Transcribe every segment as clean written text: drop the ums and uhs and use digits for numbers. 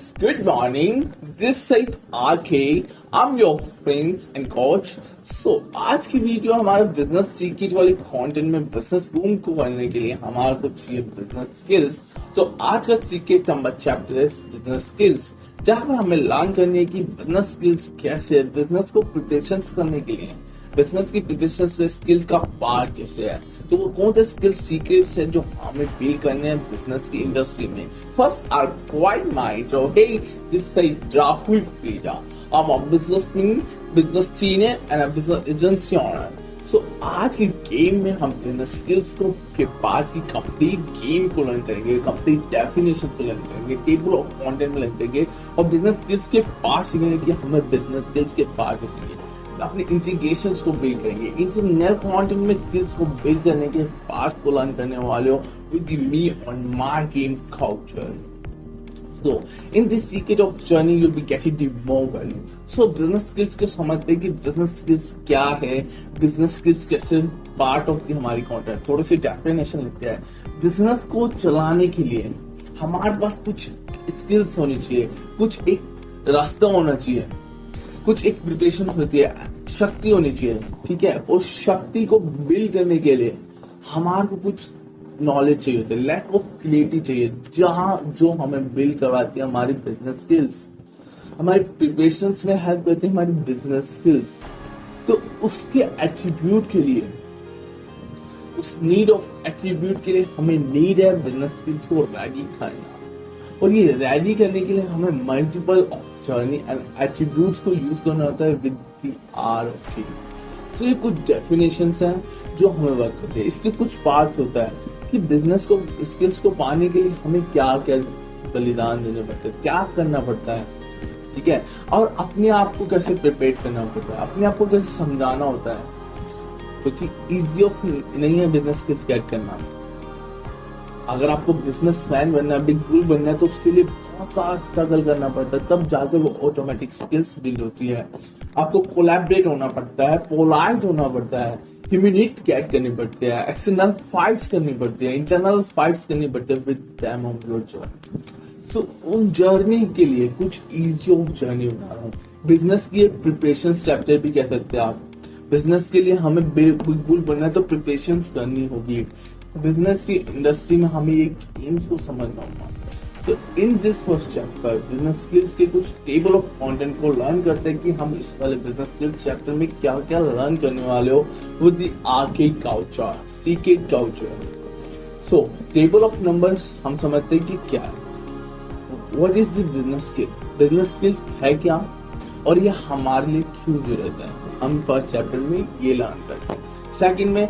friends, good morning. This side RK. I'm your friends and coach. So आज की video हमारे business secret वाले content में business boom को करने के लिए हमारे को चाहिए बिजनेस स्किल्स। तो आज का सीक्रेट नंबर चैप्टर है बिजनेस स्किल्स, जहाँ पर हमें लर्न करनी है कि बिजनेस स्किल्स कैसे है, बिजनेस को प्रिपरेशन करने के लिए बिजनेस की प्रिपरेशन में स्किल्स का पार्ट कैसे है, तो वो कौन से स्किल सीक्रेट्स है जो हमें बिल्ड करने हैं बिजनेस की इंडस्ट्री में। First are quite mind hey, this is Rahul Kureja. I'm a businessman, business trainer and a business agency owner. So आज के गेम में हम बिजनेस स्किल्स को के पास की कंप्लीट गेम को लर्न करेंगे, कंप्लीट डेफिनेशन को लर्न करेंगे, टेबल ऑफ कंटेंट में लर्न करेंगे और बिजनेस स्किल्स के पार्ट सीखेंगे कि हमें बिजनेस स्किल्स के पार्ट सीखेंगे, अपने इंटीग्रेशंस को बिल्ड करेंगे। इंटरनल कंटेंट में स्किल्स को बिल्ड करने के पार्ट्स को लर्न करने वाले हो with me on my game culture. So, in this secret of journey, you'll be getting the more value. So, business skills के समझते हैं कि business skills क्या है, business skills कैसे part of the हमारी content, थोड़ी सी definition लेते हैं। business को चलाने के लिए हमारे पास कुछ skills होनी चाहिए, कुछ एक रास्ता होना चाहिए, कुछ एक प्रिपरेशन होती है, शक्ति होनी चाहिए, ठीक है। उस शक्ति को बिल्ड करने के लिए हमारे को कुछ नॉलेज चाहिए होती है, लैक ऑफ क्रिएटिविटी चाहिए, जहां जो हमें बिल्ड करवाती है हमारी बिजनेस स्किल्स, हमारी प्रिपरेशंस में हेल्प करती है हमारी बिजनेस स्किल्स। तो उसके एट्रीब्यूट के लिए, उस नीड ऑफ एट्रीब्यूट के लिए हमें नीड है बिजनेस स्किल्स को रेडी करना, और ये रेडी करने के लिए हमें मल्टीपल जर्नी एंड एट्रीब्यूट्स को यूज करना होता है विद द RK। तो ये कुछ डेफिनेशंस हैं जो हमें वर्क करते हैं। इसके कुछ पार्ट्स होता है कि बिजनेस को स्किल्स को पाने के लिए हमें क्या क्या बलिदान देने पड़ते हैं, क्या करना पड़ता है, ठीक है, और अपने आप को कैसे प्रिपेयर करना पड़ता है, अपने आप को कैसे समझाना होता है, क्योंकि इजी ऑफ नहीं है बिजनेस स्किल्स गेट करना। अगर आपको बिजनेसमैन बनना है, बिग बुल बनना है, तो उसके लिए बहुत सारा स्ट्रगल करना पड़ता है, तब जाके वो ऑटोमेटिक स्किल्स बिल्ड होती है। आपको कोलैबोरेट होना पड़ता है, पोलाइट होना पड़ता है, ह्यूमिनिटी गेट करनी पड़ती है, एक्सटर्नल फाइट्स करनी पड़ती है, इंटरनल फाइट्स करनी पड़ती है with them on your journey. So उन जर्नी के लिए कुछ इजी ऑफ जर्नी बना रहा हूँ। बिजनेस की प्रिपरेशन चैप्टर भी कह सकते हैं आप। बिजनेस के लिए हमें बिग बुल बनना है तो प्रिपरेशन करनी होगी। बिजनेस की इंडस्ट्री में हमें ये गेम्स को समझना होगा। तो in this first chapter business skills के कुछ टेबल ऑफ कंटेंट को लर्न करते हैं कि हम इस वाले बिजनेस स्किल्स चैप्टर में क्या क्या लर्न करने वाले हो with the RK culture, secret culture. So table of numbers हम समझते हैं कि क्या है, what is the business skill, business skills है क्या और ये हमारे लिए क्यों जरूरत है, हम फर्स्ट चैप्टर में ये लर्न करते हैं। सेकंड में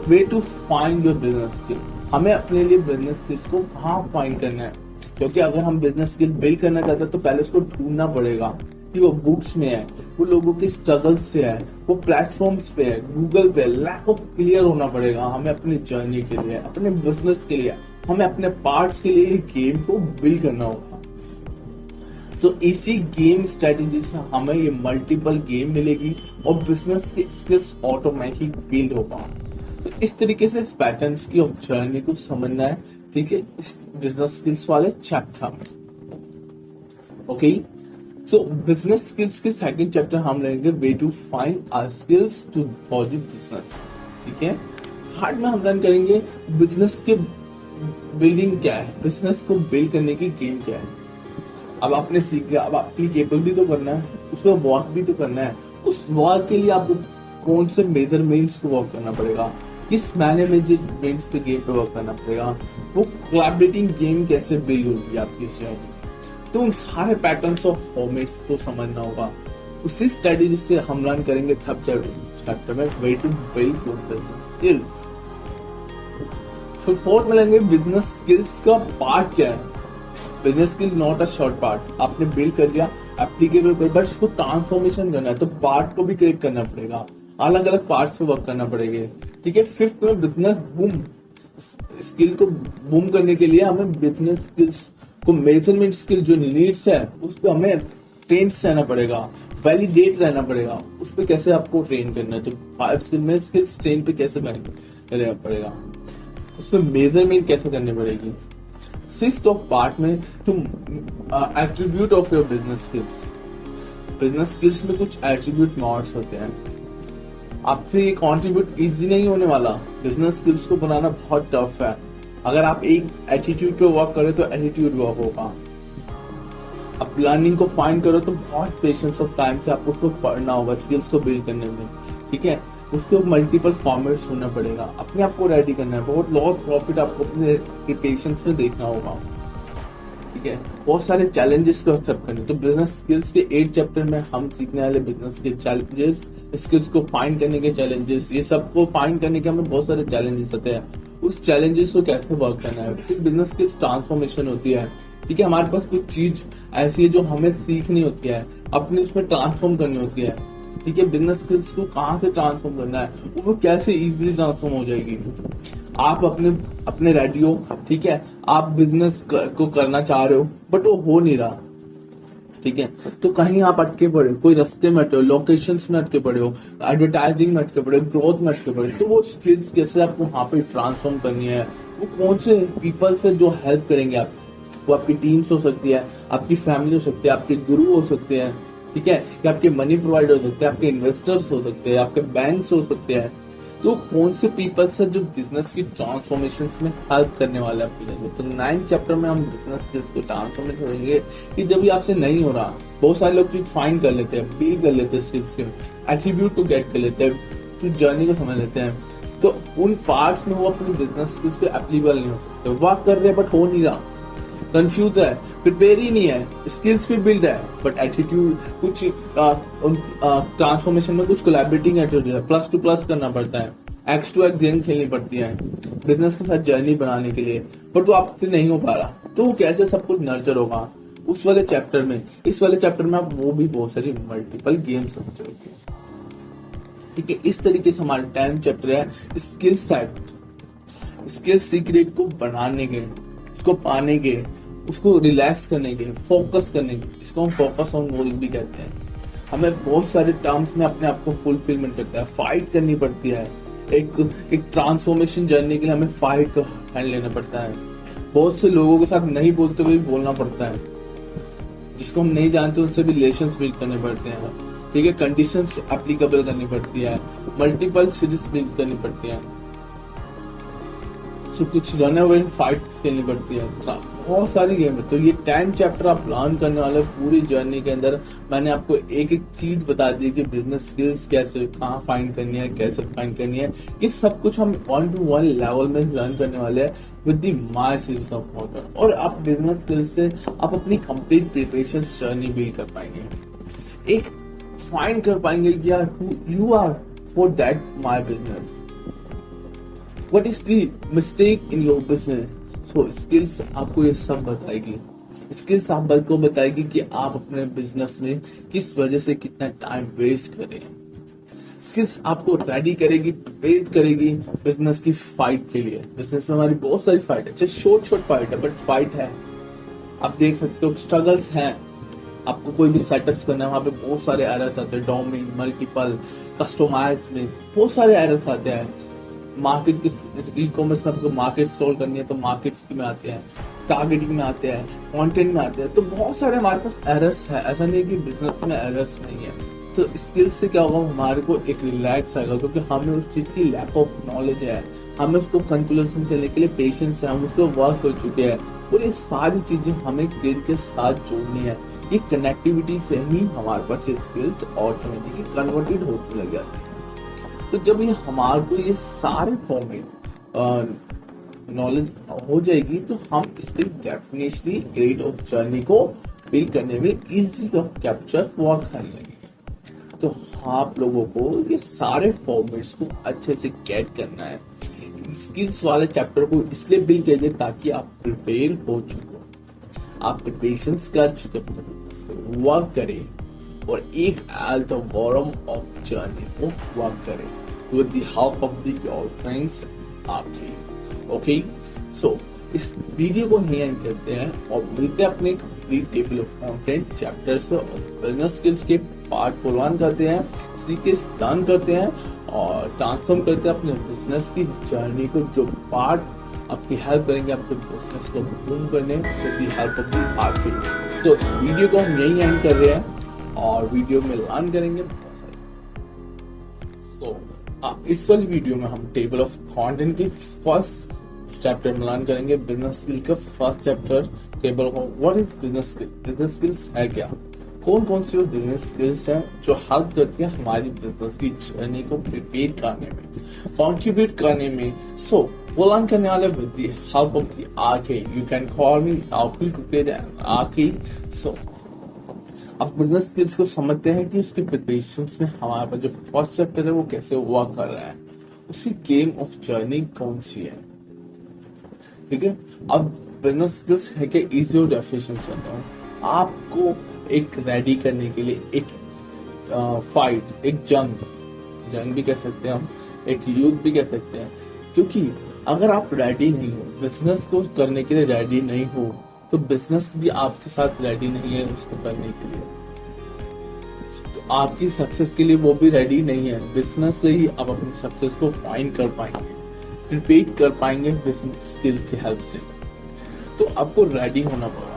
way to find your business skill, हमें अपने लिए बिजनेस स्किल्स को कहाँ फाइंड करना है, क्योंकि अगर हम बिजनेस स्किल बिल्ड करना चाहते हैं तो पहले उसको ढूंढना पड़ेगा कि वो बुक्स में है, वो लोगों के स्ट्रगल्स से है, वो प्लेटफॉर्म्स पे है, गूगल पे। लैक ऑफ क्लियर होना पड़ेगा हमें अपनी जर्नी के लिए, अपने बिजनेस के लिए, हमें अपने पार्ट्स के लिए गेम को बिल्ड करना होगा। तो इसी गेम स्ट्रेटेजी से हमें ये मल्टीपल गेम मिलेगी और बिजनेस के स्किल्स ऑटोमेटिक बिल्ड होगा। तो इस तरीके से इस पैटर्न्स की ऑफ जर्नी को समझना है, ठीक है, इस बिजनेस स्किल्स वाले चैप्टर में। ओके, तो बिजनेस स्किल्स के सेकंड चैप्टर हम लेंगे way to find our skills to for the business, ठीक है। थर्ड में हम लर्न करेंगे बिजनेस के बिल्डिंग क्या है, बिजनेस को बिल्ड करने की गेम क्या है। अब आपने सीख लिया, अब एप्लीकेबल भी तो करना है, उसमें वर्क भी तो करना है। उस वर्क के लिए आपको कौन से मेजरमेंट्स को वर्क करना पड़ेगा, किस मैनेजमेंट्स पे गेम पे वर्क करना पड़ेगा, वो कोलैबोरेटिंग गेम कैसे बिल्ड होगी आपकी जर्नी। तो उन सारे पैटर्न्स ऑफ फॉर्मेट्स को समझना होगा। उसी स्ट्रेटेजी से हम लर्न करेंगे थर्ड चैप्टर में way to build good business skills. फिर फोर्थ में लेंगे बिजनेस स्किल्स का पार्ट क्या है। Business skill not a short part, आपने बिल्ड कर लिया, एप्लीकेबल कर, बट इसको ट्रांसफॉर्मेशन करना है तो पार्ट को भी क्रिएट करना पड़ेगा, अलग अलग पार्ट्स पे वर्क करना पड़ेगा, ठीक है। फिफ्थ में बिजनेस बूम स्किल को बूम करने के लिए हमें बिजनेस स्किल्स को मेजरमेंट स्किल जो नीड्स है उस पर हमें ट्रेन रहना पड़ेगा, वैलिडेट रहना पड़ेगा, उस पर कैसे आपको ट्रेन करना है। तो 5 स्किल में स्किल्स ट्रेन पे कैसे रहना पड़ेगा, उस पर मेजरमेंट कैसे करनी पड़ेगी। सिक्स्थ ऑफ पार्ट में to attribute of your business skills. Business skills में कुछ एट्रीब्यूट मोड्स होते हैं। आपसे ये कॉन्ट्रीब्यूट इजी नहीं होने वाला। बिजनेस स्किल्स को बनाना बहुत टफ है। अगर आप एक एटीट्यूड पे वर्क करें तो एटीट्यूड वर्क होगा। आप लर्निंग को फाइंड करो तो बहुत पेशेंस ऑफ टाइम से आपको उसको पढ़ना होगा स्किल्स को बिल्ड करने में, ठीक है। उसके मल्टीपल फॉर्मेट्स होना पड़ेगा, अपने आप को रेडी करना है। बहुत लॉस प्रॉफिट आपको अपने पेशेंस में देखना होगा, ठीक है। बहुत सारे चैलेंजेस को एक्सेप्ट करने। तो बिजनेस स्किल्स के 8 चैप्टर में हम सीखने वाले बिजनेस के चैलेंजेस, स्किल्स को फाइंड करने के चैलेंजेस, ये सबको फाइंड करने के हमें बहुत सारे चैलेंजेस आते हैं। उस चैलेंजेस को कैसे वर्क करना है। फिर बिजनेस स्किल्स ट्रांसफॉर्मेशन होती है, ठीक है। हमारे पास कुछ चीज ऐसी है जो हमें सीखनी होती है, अपने उसमें ट्रांसफॉर्म करनी होती है, ठीक है। बिजनेस स्किल्स को कहाँ से ट्रांसफॉर्म करना है, वो कैसे इजीली ट्रांसफॉर्म हो जाएगी। आप अपने रेडी हो, ठीक है। आप बिजनेस को करना चाह रहे हो बट वो हो नहीं रहा, ठीक है। तो कहीं आप अटके पड़े, कोई रास्ते में अटके हो, लोकेशंस में अटके पड़े हो, एडवर्टाइजिंग में अटके पड़े हो, ग्रोथ में अटके पड़े, तो वो स्किल्स कैसे आपको वहां पे ट्रांसफॉर्म करनी है। वो कौन से पीपल से जो हेल्प करेंगे आप, वो आपकी टीम्स हो सकती है, आपकी फैमिली हो सकती है, आपके गुरु हो सकते हैं, ठीक है, या आपके मनी प्रोवाइडर हो सकते हैं, आपके इन्वेस्टर्स हो सकते हैं, आपके बैंक्स हो सकते हैं। तो कौन से पीपल से जो बिजनेस की ट्रांसफॉर्मेशन में हेल्प करने वाले हैं आपकी लाइफ। तो 9th चैप्टर में हम बिजनेस स्किल्स को ट्रांसफॉर्मेशन करेंगे कि जब भी आपसे नहीं हो रहा, बहुत सारे लोग चीज फाइंड कर लेते हैं, बिल्ड कर लेते हैं स्किल्स के, एट्रीब्यूट को गेट कर लेते हैं, फिर जर्नी को समझ लेते हैं। तो उन पार्ट्स में वो अपनी बिजनेस स्किल्स पे एप्लीकेबल नहीं हो सकते। वर्क कर रहे हैं बट हो नहीं रहा, कंफ्यूज है, प्रिपेयर ही नहीं है, स्किल्स भी बिल्ड है बट एटीट्यूड कुछ ट्रांसफॉर्मेशन में कुछ कोलैबोरेटिंग एटीट्यूड है, प्लस टू प्लस करना पड़ता है, एक्स टू एक्स गेम खेलनी पड़ती है बिजनेस के साथ जर्नी बनाने के लिए, बट वो आपसे नहीं हो पा रहा। तो वो कैसे सब कुछ नर्चर होगा उस वाले चैप्टर में। इस वाले चैप्टर में आप वो भी बहुत सारी मल्टीपल गेम्स समझोगे, ठीक है। इस तरीके से हमारा 10th चैप्टर है स्किल सेट, स्किल सीक्रेट को बनाने के, उसको पाने के, उसको रिलैक्स करने के, फोकस करने के। इसको हम फोकस ऑन गोल भी कहते हैं। हमें बहुत सारे टर्म्स में अपने आप को फुलफिलमेंट करता है, फाइट करनी पड़ती है। एक ट्रांसफॉर्मेशन जर्नी के लिए हमें फाइट का हैंड लेना पड़ता है। बहुत से लोगों के साथ नहीं बोलते हुए बोलना पड़ता है, जिसको हम नहीं जानते उनसे भी रिलेशंस बिल्ड करने पड़ते हैं, ठीक है। कंडीशंस एप्लीकेबल करनी पड़ती है, मल्टीपल सीरीज बिल्ड करनी पड़ती है, कुछ रन अवे फाइट्स खेलनी पड़ती है, बहुत सारी गेम है। तो ये 10th चैप्टर आप लर्न करने वाले पूरी जर्नी के अंदर मैंने आपको एक एक चीज बता दी कि बिजनेस स्किल्स कैसे, कहाँ फाइंड करनी है, कैसे फाइंड करनी है। ये सब कुछ हम 1-to-1 लेवल में लर्न करने वाले हैं with the my series of model. और आप बिजनेस स्किल्स से आप अपनी कंप्लीट प्रिपरेशन जर्नी बिल्ड कर पाएंगे, एक फाइंड कर पाएंगे यार who you are for that my business, What is the mistake in your business? So skills आपको ये सब बताएगी। स्किल्स आपको बताएगी कि आप अपने बिजनेस में किस वजह से कितना टाइम वेस्ट करें। स्किल्स आपको रेडी करेगी, प्रिपेयर करेगी बिजनेस की फाइट के लिए। बिजनेस में हमारी बहुत सारी फाइट है, चाहे शॉर्ट फाइट है बट फाइट है। आप देख सकते हो स्ट्रगल्स हैं। आपको कोई भी सेटअप करना है, वहां पे बहुत सारे एरर्स आते हैं, डोमेन, मल्टीपल, कस्टमाइज में बहुत सारे एरर्स आते हैं। मार्केट ई कॉमर्स में आपको मार्केट सॉल्व करनी है तो मार्केट्स में आते हैं, टारगेटिंग में आते हैं, कंटेंट में आते हैं। तो बहुत सारे हमारे पास एरर्स है, ऐसा नहीं कि बिजनेस में एरर्स नहीं है। तो स्किल्स से क्या होगा, हमारे को एक रिलैक्स आएगा क्योंकि हमें उस चीज की लैक ऑफ नॉलेज है, हमें उसको कंक्लूजन देने के लिए पेशेंस है, हम उसको वर्क कर चुके हैं। और ये सारी चीजें हमें स्किल के साथ जोड़नी है। ये कनेक्टिविटी से ही हमारे पास ये स्किल्स ऑटोमेटिकली कन्वर्टेड होने लग जाती है। तो जब ये हमारे को ये सारे फॉर्मेट नॉलेज हो जाएगी तो हम इस पर डेफिनेटली ग्रेड ऑफ जर्नी को बिल्ड करने में इजी ऑफ कैप्चर वर्क करने लगेगा। तो आप लोगों को ये सारे फॉर्मेट्स को अच्छे से गेट करना है। स्किल्स वाले चैप्टर को इसलिए बिल्ड कीजिए ताकि आप प्रिपेयर हो चुके, आप प्रिपरेशंस कर चुके, वर्क करें और एक at the bottom of journey को वर्क करें with the help of your friends आपके। ओके, सो इस वीडियो को यहीं एंड करते हैं और मिलते हैं अपने complete table of content chapter से और बिजनेस स्किल्स के पार्ट को लर्न करते हैं, सीखे लर्न करते हैं और ट्रांसफॉर्म करते हैं अपने बिजनेस की जर्नी को। जो पार्ट आपकी हेल्प करेंगे आपके बिजनेस को बूम करने with the help of the RK. तो वीडियो को हम यही एंड कर रहे हैं और वीडियो में लर्न करेंगे बहुत सारे। सो इस वाली वीडियो में हम टेबल ऑफ कंटेंट के फर्स्ट चैप्टर में लर्न करेंगे बिजनेस स्किल का first chapter table of what is business skill. Business skills है क्या, कौन कौन सी बिजनेस स्किल्स हैं जो हेल्प करती है हमारी बिजनेस की जर्नी को प्रिपेयर करने में, कंट्रीब्यूट करने में। सो वो लर्न करने वाले with the help of the RK. You can call me outfill prepare RK. So अब बिजनेस स्किल्स को समझते हैं कि उसके प्रिपरेशंस में हमारे पास जो फर्स्ट चैप्टर है वो कैसे वर्क कर रहा है, उसकी गेम ऑफ जर्नी कौन सी है। ठीक है, अब बिजनेस स्किल्स है कि इजी और डेफिनेशन करता हूँ आपको एक रेडी करने के लिए, एक फाइट, एक जंग भी कह सकते हैं हम, एक युद्ध भी कह सकते हैं। क्योंकि अगर आप रेडी नहीं हो, बिजनेस को करने के लिए रेडी नहीं हो, तो बिजनेस भी आपके साथ रेडी नहीं है उसको करने के लिए। तो आपकी सक्सेस के लिए वो भी रेडी नहीं है। बिजनेस से ही आप अपनी सक्सेस को फाइंड कर पाएंगे, रिपीट कर पाएंगे बिजनेस स्किल्स की हेल्प से। तो आपको रेडी होना पड़ेगा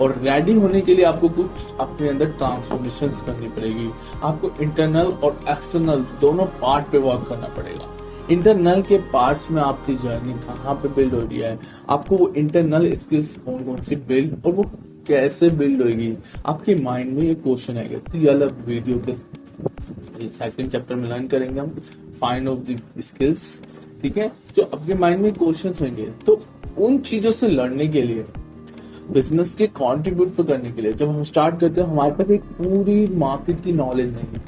और रेडी होने के लिए आपको कुछ अपने अंदर ट्रांसफॉर्मेशंस करनी पड़ेगी। आपको इंटरनल और एक्सटर्नल दोनों पार्ट पे वर्क करना पड़ेगा। इंटरनल के पार्ट्स में आपकी जर्नी कहाँ पे बिल्ड हो रही है, आपको वो इंटरनल स्किल्स कौन कौन सी बिल्ड और वो कैसे बिल्ड होगी, आपके माइंड में ये क्वेश्चन आएगा। तो ये अलग वीडियो के सेकंड चैप्टर में लर्न करेंगे हम फाइंड ऑफ द स्किल्स। ठीक है, जो आपके माइंड में क्वेश्चन होंगे, तो उन चीजों से लड़ने के लिए, बिजनेस के कंट्रीब्यूट करने के लिए जब हम स्टार्ट करते हैं हमारे पास एक पूरी मार्केट की नॉलेज नहीं है,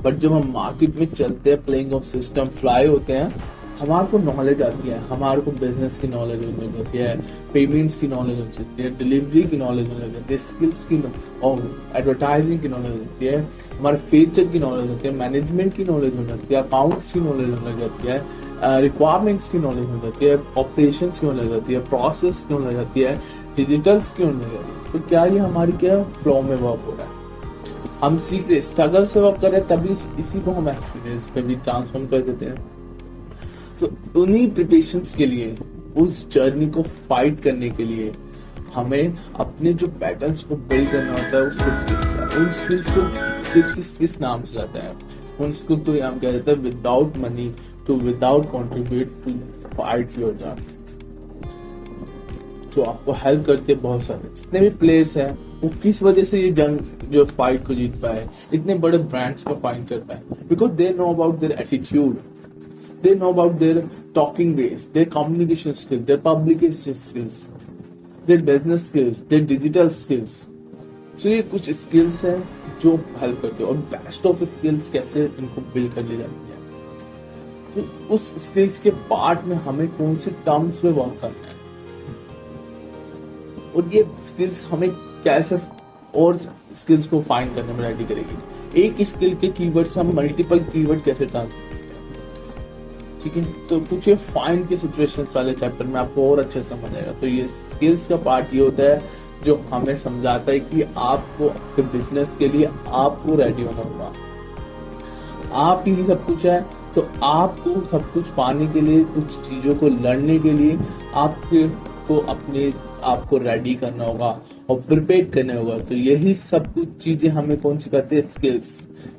बट जब हम मार्केट में चलते हैं, प्लेइंग ऑफ सिस्टम फ्लाई होते हैं, हमारे को नॉलेज आती है। हमारे को बिजनेस की नॉलेज होती है, पेमेंट्स की नॉलेज हो सकती है, डिलीवरी की नॉलेज हो जाती है, स्किल्स की और एडवर्टाइजिंग की नॉलेज होती है, हमारे फीचर की नॉलेज होती है, मैनेजमेंट की नॉलेज हो जाती है, अकाउंट्स की नॉलेज हो जाती है, रिक्वायरमेंट्स की नॉलेज हो जाती है, ऑपरेशंस की नॉलेज होती है, प्रोसेस की नॉलेज होती है, डिजिटल्स की नॉलेज होती है। तो क्या ये हमारी क्या फ्लो में वर्क हो रहा है, हम सीख रहे, स्ट्रगल से वर्क कर रहे हैं, तभी इसी को हम एक्सपीरियंस पे भी ट्रांसफॉर्म कर देते हैं। तो उन्हीं प्रिपरेशंस के लिए, उस जर्नी को फाइट करने के लिए हमें अपने जो पैटर्न्स को बिल्ड करना होता है, उसको स्किल्स है। उन स्किल्स को किस नाम से जाता है, उन स्किल्स को हम कह देते हैं without money to without contribute to fight your journey, जो आपको हेल्प करते हैं। बहुत सारे जितने भी प्लेयर्स हैं वो किस वजह से ये जंग जो फाइट को जीत पाए, इतने बड़े ब्रांड्स को फाइंड कर पाए, because they know about their attitude, they know about their talking ways, their communication skills, their publication skills, their business skills, their digital skills. So ये कुछ skills हैं जो हेल्प करते हैं। और बेस्ट ऑफ स्किल्स कैसे इनको बिल्ड कर ली जाती है, तो उस स्किल्स के पार्ट में हमें कौन से टर्म्स पे वर्क करना है, और ये स्किल्स हमें कैसे और स्किल्स को फाइंड करने में रेडी करेगी। एक स्किल के कीवर्ड से हम मल्टीपल कीवर्ड कैसे ट्रांसफर, ठीक है। तो कुछ ये फाइंड के सिचुएशन वाले चैप्टर में आपको और अच्छे से समझ आएगा। तो ये स्किल्स का पार्ट ये होता है जो हमें समझाता है कि आपको आपके बिजनेस के लिए आपको रेडी होना होगा। आप ही सब कुछ है, तो आपको सब कुछ पाने के लिए, कुछ चीजों को लड़ने के लिए आपको अपने आपको रेडी करना होगा और प्रिपेयर करना होगा। तो यही सब कुछ चीजें हमें कौन सी कहते हैं,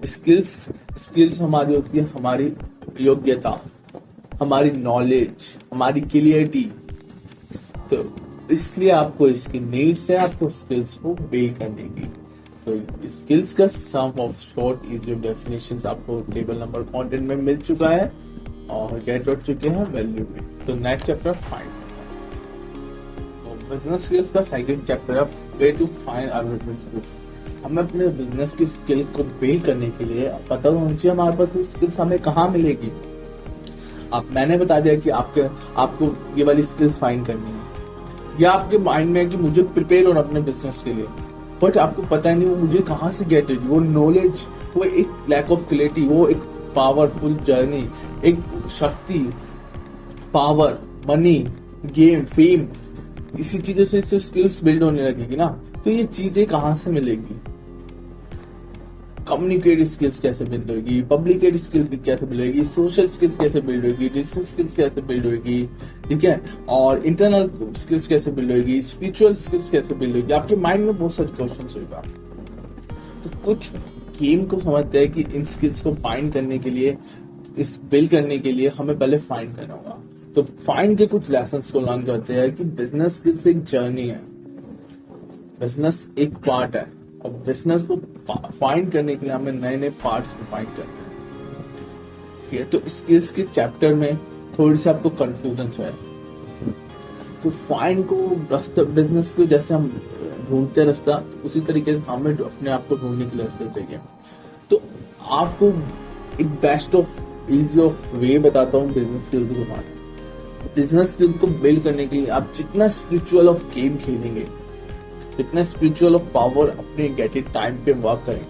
स्किल्स हमारी होती है हमारी योग्यता, हमारी नॉलेज, हमारी क्लियरिटी। तो इसलिए आपको इसकी नीड्स है, आपको स्किल्स को बिल्ड करने की। तो स्किल्स का सम ऑफ शॉर्ट इजी डेफिनेशंस आपको टेबल नंबर कंटेंट में मिल चुका है और गेट आउट चुके हैं वैल्यू में। तो नेक्स्ट चैप्टर फाइंड, तो बिजनेस स्किल्स का सेकंड चैप्टर है way to find our business skills. हमें अपने बिजनेस की स्किल्स को बिल्ड करने के लिए पता होना चाहिए हमारे पास स्किल्स हमें कहाँ मिलेगी। मैंने बता दिया कि आपको ये वाली स्किल्स फाइंड करनी है, या आपके माइंड में है कि मुझे प्रिपेयर होना अपने बिजनेस के लिए, बट आपको पता नहीं वो मुझे कहाँ से गेट है। वो नॉलेज, वो एक लैक ऑफ क्लैरिटी, वो एक पावरफुल जर्नी, एक शक्ति, पावर, मनी, गेम, फेम, इसी चीजों से स्किल्स बिल्ड होने लगेगी ना। तो ये चीजें कहाँ से मिलेगी, कम्युनिकेट स्किल्स कैसे बिल्ड होगी, पब्लिकेट स्किल्स कैसे बिल्ड होगी, सोशल स्किल्स कैसे बिल्ड होगी, डिजिटल स्किल्स कैसे बिल्ड होगी, ठीक है, और इंटरनल स्किल्स कैसे बिल्ड होगी, स्पिरिचुअल स्किल्स कैसे बिल्ड होगी। आपके माइंड में बहुत सारे क्वेश्चन होगा। तो कुछ गेम को समझते हैं कि इन स्किल्स को फाइंड करने के लिए, इस बिल्ड करने के लिए हमें पहले फाइंड करना होगा। तो फाइंड के कुछ लेसन्स को लर्न करते हैं कि बिजनेस स्किल्स एक जर्नी है, बिजनेस एक पार्ट है, और बिजनेस को फाइंड करने के लिए हमें नए नए पार्ट्स को फाइंड करना है। ठीक है, तो स्किल्स के चैप्टर में थोड़ी सी आपको कंफ्यूजन है। तो फाइंड को रास्ता, बिजनेस को जैसे हम ढूंढते रास्ता, उसी तरीके से हमें अपने आप को ढूंढने के लिए रास्ते चाहिए। तो आपको एक बेस्ट ऑफ इजी ऑफ वे बताता हूँ बिजनेस स्किल को बारे। बिजनेस स्किल को बिल्ड करने के लिए आप जितना स्पिरिचुअल ऑफ गेम खेलेंगे, जितना स्पिरिचुअल ऑफ पावर अपने गेटेड टाइम पे वर्क करें,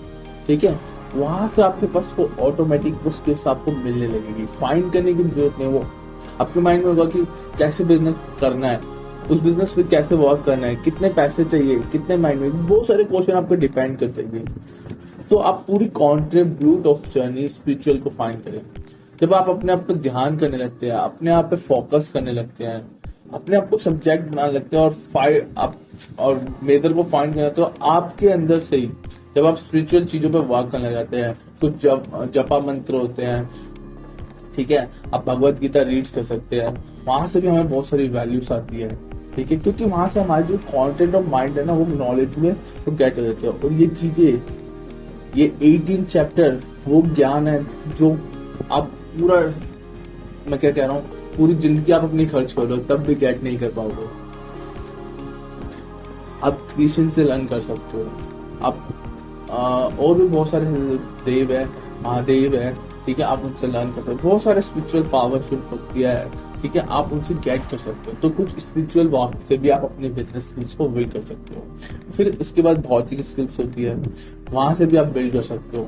ठीक है, वहां से आपके पास वो ऑटोमेटिक वो स्किल्स आपको मिलने लगेगी। फाइंड करने की जरूरत नहीं, वो आपके माइंड में होगा कि कैसे बिजनेस करना है, उस बिजनेस पे कैसे वर्क करना है, कितने पैसे चाहिए, कितने माइंड में बहुत सारे क्वेश्चन आपको डिपेंड करते हैं। तो आप पूरी कॉन्ट्रीब्यूट ऑफ जर्नी स्पिरिचुअल को फाइंड करें। जब आप अपने आप पर ध्यान करने लगते हैं, अपने आप पे फोकस करने लगते हैं, अपने आप को सब्जेक्ट बनाने लगते हैं और मेजर को फाइंड करना, तो आपके अंदर से ही जब आप स्पिरिचुअल चीजों पे वर्क करने जाते हैं, तो जपा मंत्र होते हैं, ठीक है, आप भगवत गीता रीड्स कर सकते हैं, वहां से भी हमें बहुत सारी वैल्यूज आती है। ठीक है, क्योंकि वहां से हमारे जो कंटेंट ऑफ माइंड है ना, वो नॉलेज में वो गेट हो जाते हैं। और ये चीजें, ये 18 चैप्टर वो ज्ञान है जो आप पूरा, मैं क्या कह रहा हूँ, पूरी जिंदगी आप अपनी खर्च कर लो तब भी गेट नहीं कर पाओगे। आप कृष्ण से लर्न कर सकते हो, आप और भी बहुत सारे देव है, महादेव है, ठीक है, आप उनसे लर्न कर सकते हो। बहुत सारे स्पिरिचुअल पावरफुल शक्तियां है, ठीक है, आप उनसे गेट कर सकते हो। तो कुछ स्पिरिचुअल वॉक से भी आप अपने बिजनेस स्किल्स को बिल्ड कर सकते हो। फिर उसके बाद भौतिक स्किल्स होती है, वहां से भी आप बिल्ड कर सकते हो।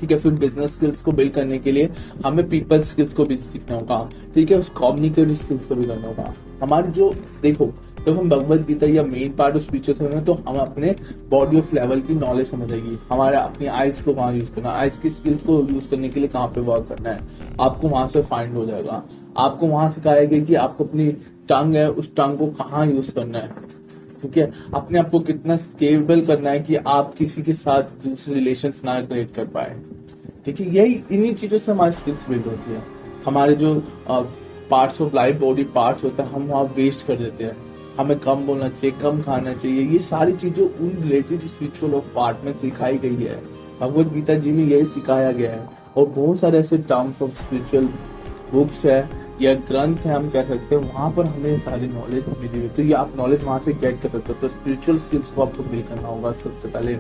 ठीक है, फिर बिजनेस स्किल्स को बिल्ड करने के लिए हमें पीपल स्किल्स को भी सीखना होगा, ठीक है, उस कम्युनिकेटिव स्किल्स को भी करना होगा। हमारी जो, देखो, जब हम भगवत गीता या मेन पार्ट ऑफ स्पीचेस करेंगे तो हम अपने बॉडी ऑफ लेवल की नॉलेज समझेगी, हमारा अपनी आइज को कहाँ यूज करना है, आइज की स्किल्स को यूज करने के लिए कहाँ पे वर्क करना है, आपको वहां से फाइंड हो जाएगा। आपको वहां सिखाएगा कि आपको अपनी टंग है, उस टंग को कहाँ यूज करना है, ठीक है, अपने आप को कितना स्केलेबल करना है कि आप किसी के साथ दूसरे रिलेशंस ना क्रिएट कर पाए। ठीक है, यही इन्हीं चीजों से हमारी स्किल्स बिल्ड होती है। हमारे जो parts of life, body parts होता है, हम वहाँ वेस्ट कर देते हैं, हमें कम बोलना चाहिए, कम खाना चाहिए, ये सारी चीजें उन रिलेटेड स्पिरिचुअल ऑफ पार्ट में सिखाई गई है। भगवत गीता जी में यही सिखाया गया है। और बहुत सारे ऐसे टर्म्स ऑफ स्पिरिचुअल बुक्स है या ग्रंथ है, हम कह सकते हैं, वहां पर हमें सारी नॉलेज मिली हुई। तो ये आप नॉलेज वहां से गेट कर सकते हो। तो स्पिरिचुअल स्किल्स को आपको बिल्ड करना होगा। सबसे पहले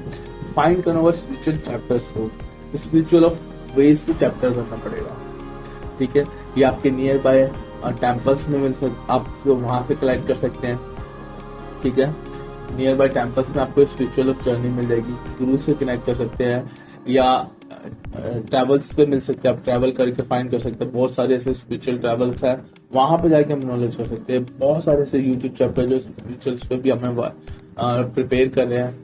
फाइंड करना होगा स्पिरिचुअल चैप्टर्स को, स्पिरिचुअल ऑफ वेज को चैप्टर करना पड़ेगा। ठीक है, ये आपके नियर बाय टेम्पल्स में मिल सकते, आप वहां से कलेक्ट कर सकते हैं। ठीक है, नियर बाय टेम्पल्स में आपको स्पिरिचुअल ऑफ जर्नी मिल जाएगी, गुरु से कनेक्ट कर सकते हैं, या ट्रैवल्स पे मिल सकते हैं, आप ट्रैवल करके फाइंड कर सकते हैं। बहुत सारे ऐसे स्पिरिचुअल ट्रैवल्स है, वहां पे जाके हम नॉलेज कर सकते हैं। बहुत सारे ऐसे यूट्यूब चैप्टर जो स्पिरिचुअल्स पे भी हमें प्रिपेयर कर रहे हैं।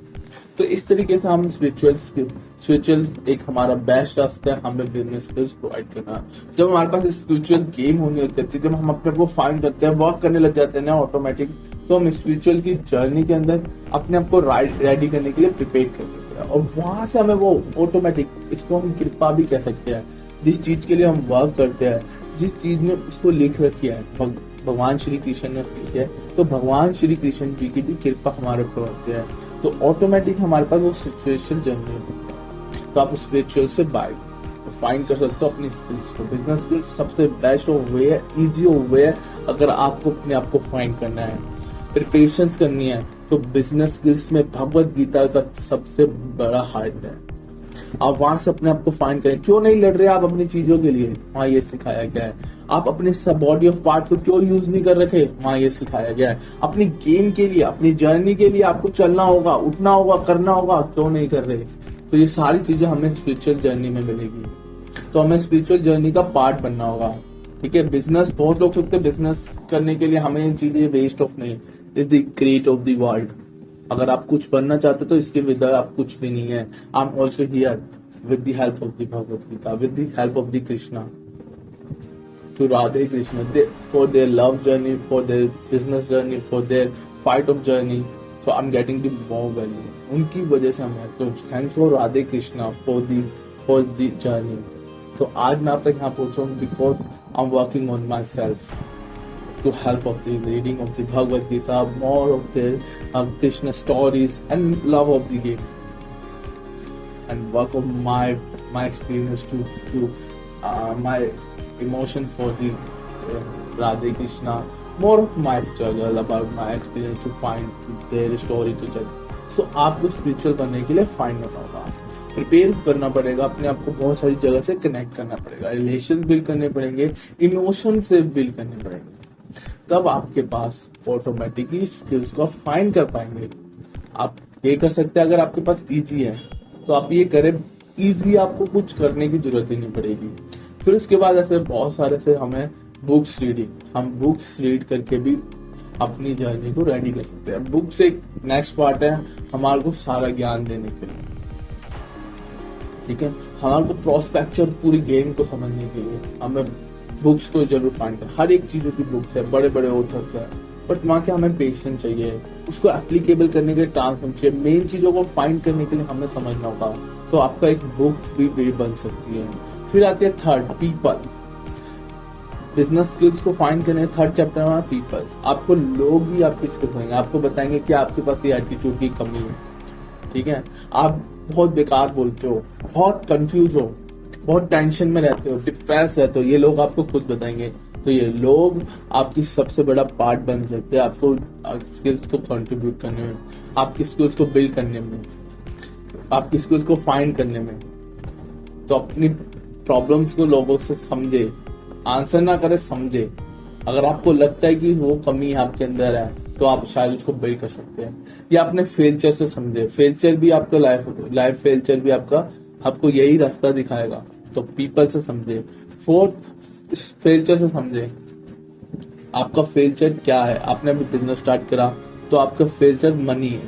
तो इस तरीके से हम स्पिरिचुअल एक हमारा बेस्ट रास्ता है हमें बिजनेस स्किल्स प्रोवाइड करना। जब हमारे पास स्पिरिचुअल गेम होने लग जाती है, जब हम अपने को फाइंड करते हैं, वर्क करने लग जाते हैं ना ऑटोमेटिक, तो हम स्पिरिचुअल की जर्नी के अंदर अपने आप को रेडी करने के लिए प्रिपेयर कर देते हैं। और वहां से हमें वो ऑटोमेटिक, इसको हम कृपा भी कह सकते हैं, जिस चीज के लिए हम वर्क करते हैं, जिस चीज ने उसको लिख रखी है, भगवान श्री कृष्ण ने लिखी है, तो भगवान श्री कृष्ण जी की भी कृपा हमारे ऊपर होती है। तो ऑटोमेटिक हमारे पास वो सिचुएशन जनरेट होती है। तो आप स्पिरिचुअल से बाय फाइंड कर सकते हो अपनी स्किल्स को। बिजनेस स्किल्स सबसे बेस्ट वे है, इजी वे है, अगर आपको अपने आप को फाइंड करना है, फिर पेशेंस करनी है, तो बिजनेस स्किल्स में भगवत गीता का सबसे बड़ा हार्ट है। आप वहां से अपने आप को फाइंड करें, क्यों नहीं लड़ रहे आप अपनी चीजों के लिए, वहां ये सिखाया गया है। आप अपने सब बॉडी ऑफ पार्ट को क्यों यूज नहीं कर रखे, वहां ये सिखाया गया है। अपनी गेम के लिए, अपनी जर्नी के लिए आपको चलना होगा, उठना होगा, करना होगा, क्यों नहीं कर रहे। तो ये सारी चीजें हमें स्पिरिचुअल जर्नी में मिलेगी। तो हमें स्पिरिचुअल जर्नी का पार्ट बनना होगा। ठीक है, बिजनेस, बहुत लोग सोचते हैं बिजनेस करने के लिए हमें इन चीजें वेस्ट ऑफ नहीं, is the great of the world. अगर आप कुछ बनना चाहते हो तो इसके विदा आप कुछ भी नहीं है। I am also here with the help of the Bhagavad Gita, with the help of the Krishna, to Radhe Krishna, for their love journey, for their business journey, for their fight of journey. So I'm getting the more value. उनकी वजह से हम हैं। तो thanks for Radhe Krishna for the journey. तो आज मैं आप तक यहाँ पहुँचा हूँ because I'm working on myself to help of the reading of the Bhagavad Gita, more of their Krishna stories and love of the game. And work on my experience to my emotion for the Radhe Krishna, more of my struggle about my experience to find to their story to judge. So आपको spiritual बनने के लिए find करना होगा, prepare करना पड़ेगा, अपने आप को बहुत सारी जगह से कनेक्ट करना पड़ेगा, रिलेशन बिल्ड करने पड़ेंगे, इमोशन से बिल्ड करने पड़ेंगे, तब आपके पास ऑटोमेटिकली स्किल्स को फाइंड कर पाएंगे। आप ये कर सकते हैं अगर आपके पास इजी है तो आप ये करें, इजी आपको कुछ करने की जरूरत ही नहीं पड़ेगी। फिर उसके बाद ऐसे बहुत सारे से हमें बुक्स रीडिंग, हम बुक्स रीड करके भी अपनी जर्नी को रेडी कर सकते हैं। बुक्स एक नेक्स्ट पार्ट है हमारे को सारा ज्ञान देने के लिए, ठीक है, हमारे को प्रोस्पेक्चर पूरी गेम को समझने के लिए हमें बुक्स को जरूर फाइंड करें। हर एक चीजों की बुक्स है, बड़े बड़े ऑथर्स है, बट वहाँ के हमें पेशेंस चाहिए, उसको एप्लीकेबल करने के लिए ट्रांसफॉर्म चाहिए, मेन चीजों को फाइंड करने के लिए हमें समझना होगा। तो आपका एक बुक भी बन सकती है। फिर आती है थर्ड, पीपल। बिजनेस स्किल्स को फाइंड करने थर्ड चैप्टर में पीपल्स। आपको लोग ही आपकी स्किल्स होंगे, आपको बताएंगे कि आपके पास ये एटीट्यूड की कमी है, ठीक है, आप बहुत बेकार बोलते हो, बहुत कंफ्यूज हो, बहुत टेंशन में रहते हो, डिप्रेस रहते हो, ये लोग आपको खुद बताएंगे। तो ये लोग आपकी सबसे बड़ा पार्ट बन सकते हैं आपको स्किल्स को कंट्रीब्यूट करने में, आपकी स्किल्स को बिल्ड करने में, आपकी स्किल्स को फाइंड करने में। तो अपनी प्रॉब्लम्स को लोगों से समझे, आंसर ना करे, समझे। अगर आपको लगता है कि वो कमी आपके अंदर है तो आप शायद उसको बिल्ड कर सकते हैं, या अपने फेल्चर से समझे। फेल्चर भी आपका लाइफ फेल्चर भी आपको यही रास्ता दिखाएगा। तो पीपल से समझे। फोर्थ, फेल्चर से समझे। आपका फेल्चर क्या है? आपने अभी बिजनेस स्टार्ट करा तो आपका फेल्चर मनी है,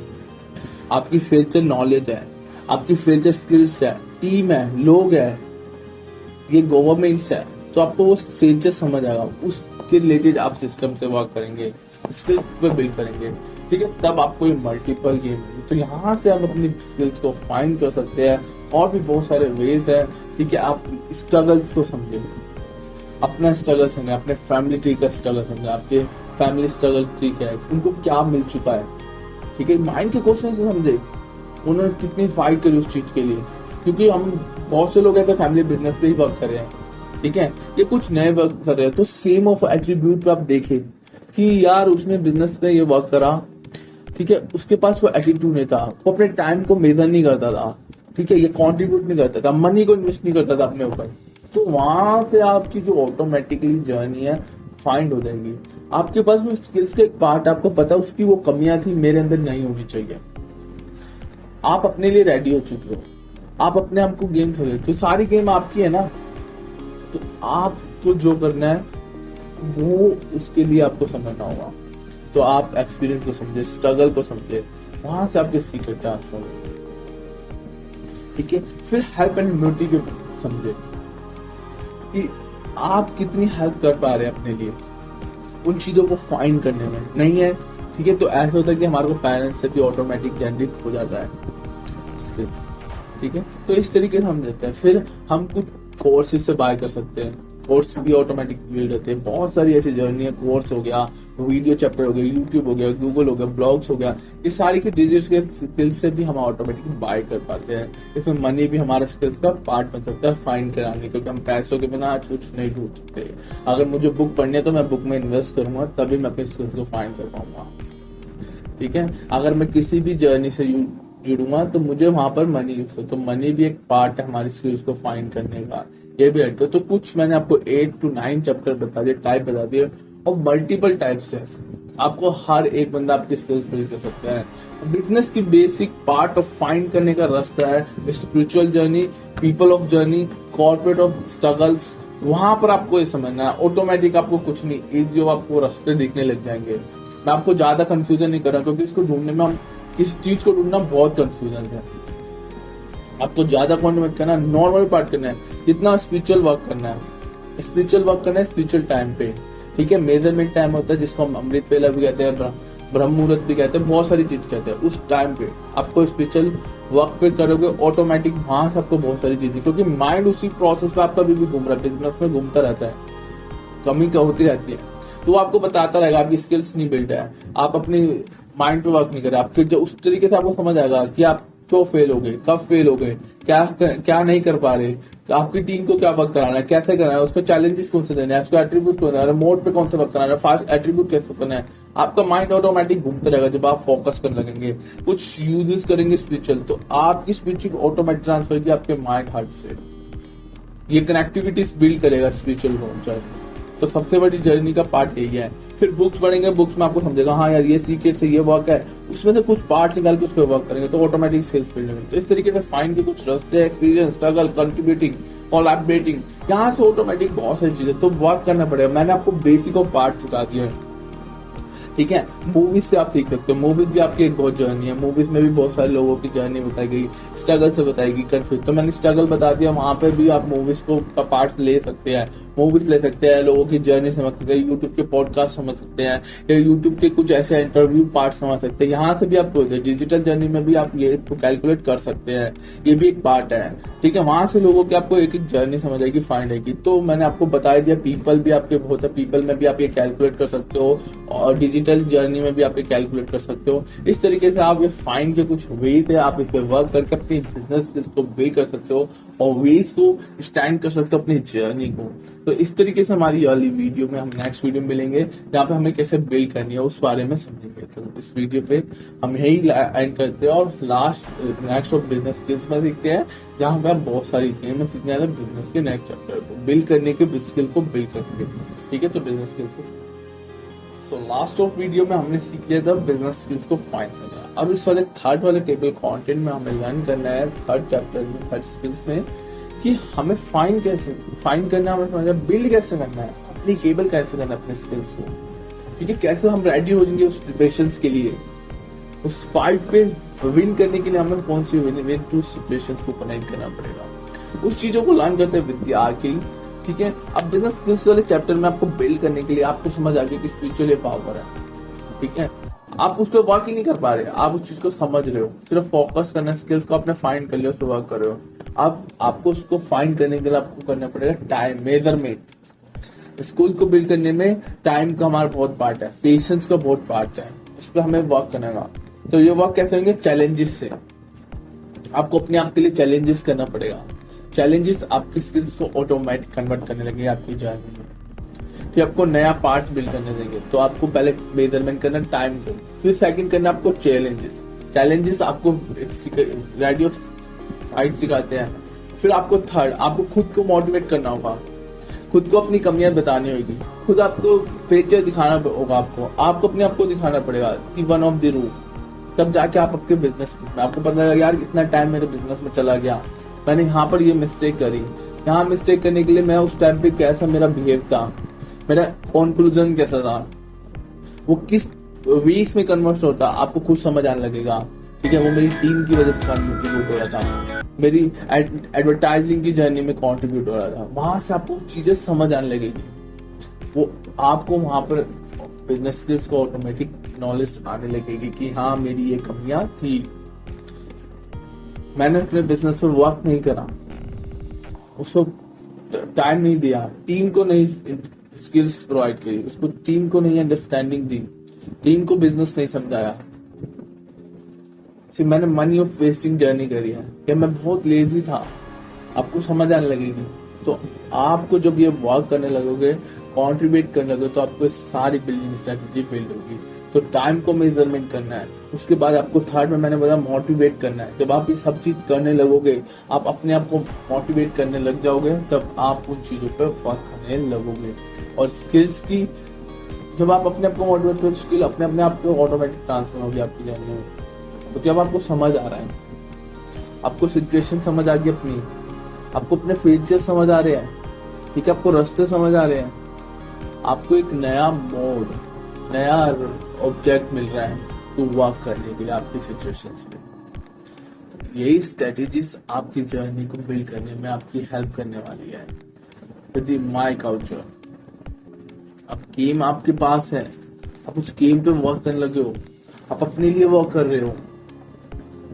आपकी फेल्चर नॉलेज है, आपकी फेल्चर स्किल्स है, टीम है, लोग है, ये गवर्नमेंट्स है। तो आपको वो फेल्चर समझ आएगा, उसके रिलेटेड आप सिस्टम से वर्क करेंगे, स्किल्स पे बिल्ड करेंगे, ठीक है, तब आपको ये मल्टीपल गेम। तो यहाँ से आप अपनी स्किल्स को फाइंड कर सकते हैं। और भी बहुत सारे वेज है, ठीक है। आप स्ट्रगल्स को समझे, अपना स्ट्रगल समझे, अपने फैमिली ट्री का स्ट्रगल समझे, आपके फैमिली स्ट्रगल ट्री क्या है, उनको क्या मिल चुका है, ठीक है। माइंड के क्वेश्चन से समझे, उन्होंने कितनी फाइट करी उस चीज के लिए, क्योंकि हम बहुत से लोग ऐसे फैमिली बिजनेस पे ही वर्क कर रहे हैं, ठीक है, ये कुछ नए वर्क कर रहे हैं। तो सेम ऑफ एट्रीब्यूट पे आप देखें कि यार उसने बिजनेस पे ये वर्क करा, ठीक है, उसके पास वो एटीट्यूड नहीं था, वो अपने टाइम को मेजर नहीं करता था, ठीक है, ये कंट्रीब्यूट नहीं करता था, मनी को इन्वेस्ट नहीं करता था अपने ऊपर। तो वहां से आपकी जो ऑटोमेटिकली जर्नी है फाइंड हो जाएगी। आपके पास वो स्किल्स के एक पार्ट आपको पता है, उसकी वो कमियां थी, मेरे अंदर नहीं होनी चाहिए। आप अपने लिए रेडी हो चुके हो, आप अपने आप को गेम खेल रहे हो, तो सारी गेम आपकी है ना। तो आपको जो करना है वो उसके लिए आपको समझना होगा। तो आप एक्सपीरियंस को समझे, स्ट्रगल को समझे, वहां से आपके सीक्रेट ट्रांसफर होंगे, ठीक है। फिर हेल्प एंड ह्यूमैनिटी को समझे कि आप कितनी हेल्प कर पा रहे हैं अपने लिए, उन चीजों को फाइंड करने में नहीं है, ठीक है। तो ऐसा होता है कि हमारे को पेरेंट्स से भी ऑटोमेटिक जनरेट हो जाता है स्किल्स, ठीक है। तो इस तरीके से हम देते हैं। फिर हम कुछ कोर्सेज से बाय कर सकते हैं, कोर्स भी ऑटोमेटिक बिल्ड होते हैं। बहुत सारी ऐसी जर्नी है, कोर्स हो गया, वीडियो चैप्टर हो गया, यूट्यूब हो गया, गूगल हो गया, ब्लॉग्स हो गया, ये सारी की डिजिटल स्किल्स से भी हम ऑटोमेटिक बाय कर पाते हैं। इसमें मनी भी हमारा स्किल्स का पार्ट बन सकता है फाइंड कराने, क्योंकि हम पैसों के बिना आज कुछ नहीं ढूंढ सकते। अगर मुझे बुक पढ़नी है तो मैं बुक में इन्वेस्ट करूंगा, तभी मैं अपने स्किल्स को फाइंड कर पाऊंगा, ठीक है। अगर मैं किसी भी जर्नी से जुड़ूंगा तो मुझे वहां पर मनी यूज करो, तो मनी भी एक पार्ट है हमारी स्किल्स को फाइंड करने का, ये भी हटता है। तो कुछ मैंने आपको 8 to 9 चैप्टर बता दिए, टाइप बता दिए, और मल्टीपल टाइप्स है। आपको हर एक बंदा आपकी स्किल्स बिल्ड कर सकता है। बिजनेस की बेसिक पार्ट ऑफ फाइंड करने का रास्ता है spiritual journey, people of journey, corporate of struggles. वहां पर आपको ये समझना है, ऑटोमेटिक आपको कुछ नहीं, इजी आपको रास्ते दिखने लग जाएंगे। मैं आपको ज्यादा कंफ्यूजन नहीं कर रहा, क्योंकि इसको ढूंढने में हम किसी चीज को ढूंढना बहुत कंफ्यूजन है। आपको ज्यादा कंटेंट मत करना, नॉर्मल पार्ट करना है। जितना स्पिरिचुअल वर्क करना है, स्पिरिचुअल टाइम पे, ठीक है। मेजरमेंट टाइम होता है जिसको हम अमृत वेला भी कहते हैं, ब्रह्म मुहूर्त भी कहते हैं, बहुत सारी चीज कहते हैं। उस टाइम पे आपको स्पिरिचुअल वर्क पे करोगे, ऑटोमेटिक वहां से आपको बहुत सारी चीजें, क्योंकि माइंड उसी प्रोसेस पे आपका भी घूम रहा है, बिजनेस में घूमता रहता है, कमी का होती रहती है। तो आपको बताता रहेगा, आपकी स्किल्स नहीं बिल्ड है, आप अपनी माइंड पे वर्क नहीं कर रहे, आपके जो उस तरीके से आपको समझ आएगा कि आप क्यों फेल हो गए, कब फेल हो गए, क्या नहीं कर पा रहे, तो आपकी टीम को क्या वर्क कराना है, कैसे कराना है, उसको चैलेंजेस कौन से देना है, उसको एट्रीब्यूट कौन है, मोड पे कौन सा वर्क कराना है, फास्ट एट्रीब्यूट कैसे करना है। आपका माइंड ऑटोमेटिक घूमता रहेगा जब आप फोकस करने लगेंगे, कुछ यूजेस करेंगे स्पिरिचुअल, तो आपकी स्पिरिचुअल ऑटोमेटिक ट्रांसफर की आपके माइंड हार्ट से ये कनेक्टिविटीज बिल्ड करेगा स्पिरिचुअल जर्नी। तो सबसे बड़ी जर्नी का पार्ट यही है। फिर बुक्स पढ़ेंगे, बुक्स में आपको समझेगा हाँ यार ये सीक्रेट से ये वर्क है, उसमें से कुछ पार्ट निकाल के उस पर वर्क करेंगे तो ऑटोमेटिक स्किल्स बिल्ड होंगे। तो इस तरीके से फाइंड के कुछ रास्ते, एक्सपीरियंस, स्ट्रगल, कंट्रीब्यूटिंग, कोलैबोरेटिंग, यहाँ से ऑटोमेटिक बहुत सारी चीजें तो वर्क करना पड़ेगा। मैंने आपको बेसिक ऑफ पार्ट सिखा दिया है, ठीक है। मूवीज से आप सीख सकते हो, मूवीज भी आपकी एक बहुत जर्नी है, मूवीज में भी बहुत सारे लोगों की जर्नी बताई गई, स्ट्रगल से बताई गई, कंफ्यूज। तो मैंने स्ट्रगल बता दिया, वहां पे भी आप मूवीज को का पार्ट ले सकते हैं, मूवीज ले सकते हैं, लोगों की जर्नी समझ सकते हैं, यूट्यूब के पॉडकास्ट समझ सकते हैं, या यूट्यूब के कुछ ऐसे इंटरव्यू पार्ट समझ सकते हैं। यहाँ से भी आप डिजिटल जर्नी में भी आप ये इसको कैलकुलेट कर सकते हैं, ये भी एक पार्ट है, ठीक है। वहां से लोगों की आपको एक एक जर्नी समझ आएगी, फाइंड आएगी। तो मैंने आपको बता दिया, पीपल भी आपके बहुत है, पीपल में भी आप ये कैलकुलेट कर सकते हो, और डिजिटल जर्नी में भी आप ये कैलकुलेट कर सकते हो। इस तरीके से आप ये फाइंड के कुछ वेज है, आप इस पे वर्क करके अपनी बिजनेस स्किल्स को बिल्ड कर सकते हो और वेज को स्टैंड कर सकते हो अपनी जर्नी को। तो इस तरीके से हमारी अगली वीडियो में हम नेक्स्ट वीडियो में मिलेंगे, जहाँ पे हमें कैसे बिल्ड करनी है उस बारे में समझेंगे। तो इस वीडियो पे हम यही एंड करते हैं और last next of business skills में सीखते हैं, जहाँ पे आप बहुत सारी चीजें सीखने वाले बिजनेस के नेक्स्ट चैप्टर को बिल्ड करने के स्किल को बिल्ड करेंगे, ठीक है। तो business skills so last of video में हमने सीख लिया था बिजनेस स्किल्स को फाइंड करना। अब इस वाले थर्ड वाले टेबल कंटेंट में हमें लर्न करना है, थर्ड चैप्टर में, थर्ड स्किल्स में, कि हमें फाइंड करना, हमें समझना बिल्ड कैसे करना है, अपनी केबल कैसे करना है अपने स्किल्स को, ठीक है। कैसे हम रेडी हो जाएंगे उस प्रिपरेशंस के लिए, उस फाइट पे विन करने के लिए हमें कौन सी विन टू सिचुएशंस को कनेक्ट करना पड़ेगा, उस चीजों को लर्न करते हैं विद्यार्थी, ठीक है। अब बिजनेस स्किल्स वाले चैप्टर में आपको बिल्ड करने के लिए आपको समझ आ गया कि स्पिरिचुअल पावर है, ठीक है। आप उस पर वर्क ही नहीं कर पा रहे, आप उस चीज को समझ रहे हो, सिर्फ फोकस करना, स्किल्स को अपने फाइंड कर लिया, उस पर वर्क कर रहे हो। अब आपको उसको फाइंड करने के लिए आपको करना पड़ेगा टाइम मेजरमेंट। स्किल को बिल्ड करने में टाइम का हमारा बहुत पार्ट है, पेशेंस का बहुत पार्ट है, उस पर हमें वर्क करना है। तो ये वर्क कैसे होंगे, चैलेंजेस से। आपको अपने आप के लिए चैलेंजेस करना पड़ेगा, चैलेंजेस आपकी स्किल्स को ऑटोमेटिक कन्वर्ट करने लगेंगे आपकी जर्नी में, फिर आपको नया पार्ट बिल्ड करने देंगे। तो आपको पहले मेजरमेंट करना टाइम को, फिर सेकंड करना आपको चैलेंजेस आपको रेडियो फाइट सिखाते हैं। फिर आपको थर्ड, आपको खुद को मोटिवेट करना होगा, खुद को अपनी कमियां बतानी होगी, खुद आपको फेचर दिखाना होगा, आपको अपने आप को दिखाना पड़ेगा, वन ऑफ द रूल। तब जाके आप आपके बिजनेस में, आपको पता लगा यार इतना टाइम मेरे बिजनेस में चला गया, मैंने यहाँ पर ये मिस्टेक करी, यहाँ मिस्टेक करने के लिए मैं उस टाइम पे कैसा मेरा बिहेव था, मेरा कंक्लूजन कैसा था, वो किस वीक्स में कन्वर्ट होता, आपको खुद समझ आने लगेगा, ठीक है। वो मेरी टीम की वजह से कंट्रीब्यूट हो रहा था, मेरी एडवर्टाइजिंग की जर्नी में कंट्रीब्यूट हो रहा था, वहां से आपको चीजें समझ आने लगेगी, वो आपको वहां पर बिजनेस स्किल्स को ऑटोमेटिक नॉलेज आने लगेगी कि हाँ मेरी ये कमियां थी, मैंने अपने बिजनेस पर वर्क नहीं करा, उसको टाइम नहीं दिया, टीम को नहीं स्किल्स प्रोवाइड करी, उसको टीम को नहीं अंडरस्टैंडिंग दी, टीम को बिजनेस नहीं समझाया, फिर मैंने मनी ऑफ वेस्टिंग जर्नी करी है, या मैं बहुत लेजी था, आपको समझ आने लगेगी। तो आपको जब ये वर्क करने लगोगे, कंट्रीब्यूट करने लगोगे, तो आपको सारी बिल्डिंग स्ट्रेटेजी बिल्ड होगी। तो टाइम को मेजरमेंट करना है, उसके बाद आपको थर्ड में मैंने बताया मोटिवेट करना है। जब आप ये सब चीज करने लगोगे, आप अपने आप को मोटिवेट करने लग जाओगे, तब आप उन चीजों पर वर्क करने लगोगे। और स्किल्स की जब आप अपने आप को मोटिवेट करोगे, स्किल अपने अपने आप को ऑटोमेटिक ट्रांसफर होगी आपकी जर्नी में। तो जब आपको समझ आ रहा है, आपको सिचुएशन समझ आ गई अपनी, आपको अपने फीचर समझ आ रहे हैं, ठीक है, आपको रास्ते समझ आ रहे हैं, आपको एक नया मोड, नया ऑब्जेक्ट मिल रहा है, टू वर्क करने के लिए आपकी सिचुएशंस में। तो यही स्ट्रेटेजीज आपकी जर्नी को बिल्ड करने में आपकी हेल्प करने वाली है विद माई काउचर। अब गेम आपके पास है, आप उस गेम पे वर्क करने लगे हो, आप अपने लिए वर्क कर रहे हो,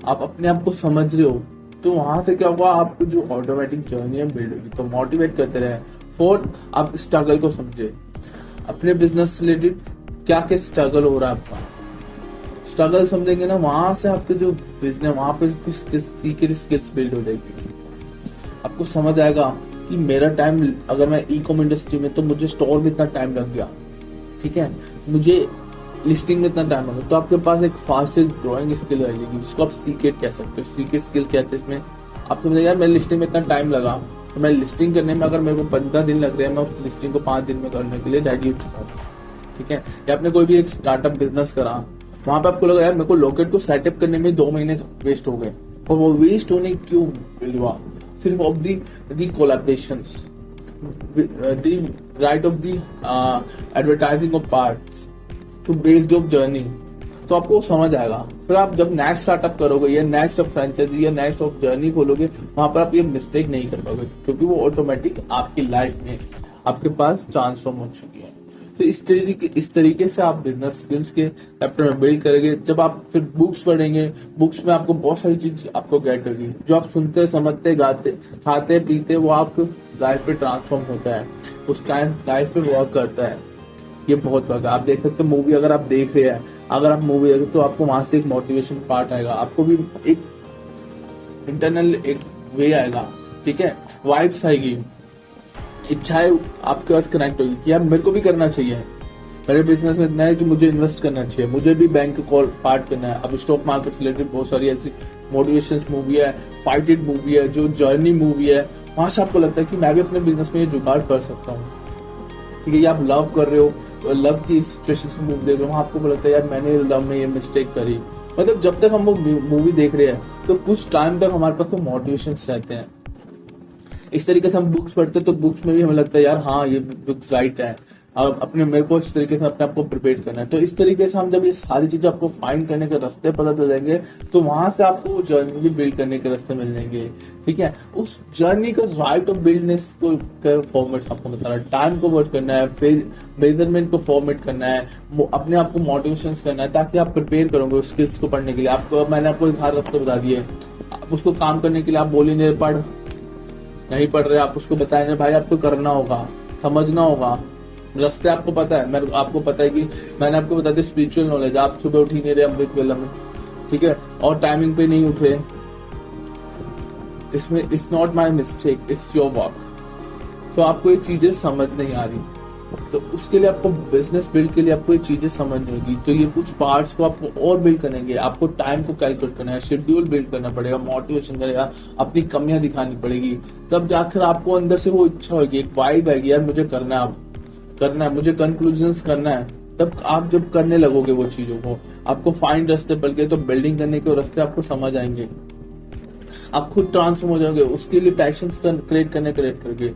आप अपने आप को समझ रहे हो, तो वहां से क्या होगा, आपको जो ऑटोमेटिक जर्नी है बिल्ड होगी। तो मोटिवेट करते रहे। फोर्थ, आप स्ट्रगल को समझे, अपने बिजनेस से रिलेटेड क्या क्या स्ट्रगल हो रहा है आपका, स्ट्रगल समझेंगे ना, वहां से आपके जो बिजनेस वहां पे सीक्रेट स्किल्स बिल्ड हो जाएगी। आपको समझ आएगा कि मेरा टाइम, अगर मैं ई कॉम इंडस्ट्री में, तो मुझे स्टोर में इतना टाइम लग गया, ठीक है, मुझे लिस्टिंग में इतना टाइम लगा, तो आपके पास एक फास्ट ड्राइंग स्किल आ जाएगी, जिसको आप सीक्रेट कह सकते हो। सीक्रेट स्किल कहते हैं इसमें, आप समझे यार मेरे लिस्टिंग में इतना टाइम लगा, तो मैं लिस्टिंग करने में अगर मेरे को 15 दिन लग रहे हैं, मैं उस लिस्टिंग को 5 दिन में करने के लिए रेडी हो चुका हूँ, ठीक है। या आपने कोई भी एक स्टार्टअप बिजनेस करा, वहां पे आपको लगा यार मेरे को लोकेट को सेटअप करने में 2 महीने वेस्ट हो गए, और वो वेस्ट होने क्यों हुआ, सिर्फ of the collaborations, the right of the advertising of parts to based of journey. तो आपको समझ आएगा। फिर आप जब नेक्स्ट स्टार्टअप करोगे या नेक्स्ट ऑफ फ्रेंचाइजी या नेक्स्ट ऑफ जर्नी खोलोगे, वहां पर आप ये मिस्टेक नहीं कर पाओगे, क्योंकि वो ऑटोमेटिक आपकी लाइफ में आपके पास ट्रांसफॉर्म हो चुकी है। तो इस तरीके से आप बिजनेस स्किल्स के चैप्टर में बिल्ड करेंगे। जब आप फिर बुक्स पढ़ेंगे, बुक्स में आपको बहुत सारी चीज आपको गेट होगी, जो आप सुनते, समझते, गाते, खाते, पीते, वो आपको लाइफ पे ट्रांसफॉर्म होता है, उस टाइम लाइफ पे वर्क करता है। ये बहुत वर्क है। आप देख सकते हैं मूवी, अगर आप देख रहे हैं, अगर आप मूवी देखें, तो आपको वहां से एक मोटिवेशन पार्ट आएगा, आपको भी एक इंटरनल एक वे आएगा, ठीक है, वाइब्स आएगी, इच्छाएं आपके पास कनेक्ट होगी कि यार मेरे को भी करना चाहिए, मेरे बिजनेस में इतना है कि मुझे इन्वेस्ट करना चाहिए, मुझे भी बैंक कॉल पार्ट करना है। अब स्टॉक मार्केट से रिलेटेड बहुत सारी ऐसी मोटिवेशन मूवी है, फाइटेड मूवी है, जो जर्नी मूवी है, वहां से आपको लगता है कि मैं भी अपने बिजनेस में ये जुगाड़ कर सकता हूँ, ठीक है। आप लव कर रहे हो, लव की सिचुएशन को मूवी देख रहे हो, वहां आपको लगता है यार मैंने लव में ये मिस्टेक करी। मतलब जब तक हम वो मूवी देख रहे हैं, तो कुछ टाइम तक हमारे पास वो मोटिवेशन रहते हैं। इस तरीके से हम बुक्स पढ़ते हैं, तो बुक्स में भी हमें लगता है यार हाँ ये बुक्स राइट है, अब अपने मेरे को इस तरीके से अपने आप को प्रिपेयर करना है। तो इस तरीके से हम जब ये सारी चीजें आपको फाइंड करने के रास्ते पता चल जाएंगे, तो वहां से आपको जर्नी भी बिल्ड करने के रास्ते मिल जाएंगे, ठीक है। उस जर्नी का राइट ऑफ बिल्डनेस को फॉर्मेट आपको बता रहा है, टाइम को वर्क करना है, फिर मेजरमेंट को फॉर्मेट करना है, अपने आप को मोटिवेशन करना है, ताकि आप प्रिपेयर करोगे स्किल्स को पढ़ने के लिए। आपको मैंने आपको हर रास्ते बता दिए, आप उसको काम करने के लिए आप बोली नहीं पढ़ रहे, आप उसको बताए भाई आपको करना होगा, समझना होगा, रास्ते आपको पता है। मैं आपको पता है कि मैंने आपको बता दिया स्पिरिचुअल नॉलेज, आप सुबह उठ ही नहीं रहे अमृत वेला में, ठीक है, और टाइमिंग पे नहीं उठ रहे, इसमें it's not my mistake, it's your work. तो आपको ये चीजें समझ नहीं आ रही, तो उसके लिए आपको बिजनेस बिल्ड के लिए आपको ये चीजें समझनी होगी। तो ये कुछ पार्ट्स को आपको और बिल्ड करेंगे, आपको टाइम को कैलकुलेट करना है, शेड्यूल बिल्ड करना पड़ेगा, मोटिवेशन करेगा, अपनी कमियां दिखानी पड़ेगी, तब जाकर आपको अंदर से वो इच्छा होगी, एक वाइब आएगी, यार मुझे करना है, अब करना है, मुझे कंक्लूजन्स करना है। तब आप जब करने लगोगे वो चीजों को, आपको फाइंड रास्ते पड़ गए, तो बिल्डिंग करने के रास्ते आपको समझ आएंगे, आप खुद ट्रांसफॉर्म हो जाओगे, उसके लिए पैशंस क्रिएट करके,